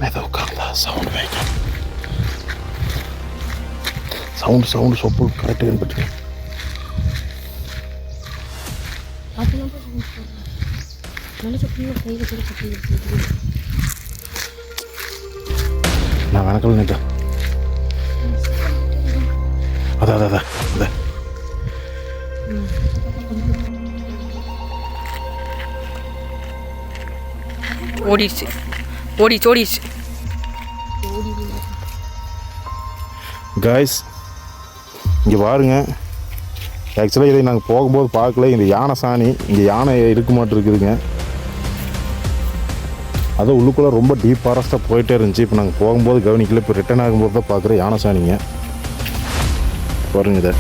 மெதுவாக உட்காந்தா சவுண்ட் வைக்கும். சவுண்டு சொப்பு கரெக்டாக இருந்துட்டு. நான் வணக்கம் நேட்டா. அதான் ஓடிச்சு காய்ஸ் இங்கே பாருங்க. ஆக்சுவலாக இதை நாங்கள் போகும்போது பார்க்கல. இந்த யானை சாணி இங்கே யானை இருக்க மாட்டு இருக்குதுங்க. அதுவும் உள்ளுக்குள்ளே ரொம்ப டீப் ஃபாரஸ்ட்டாக போயிட்டே இருந்துச்சு. இப்போ நாங்கள் போகும்போது கவனிக்கல. இப்போ ரிட்டர்ன் ஆகும்போது தான் பார்க்குற யானை சாணிங்க. பாருங்க இதை.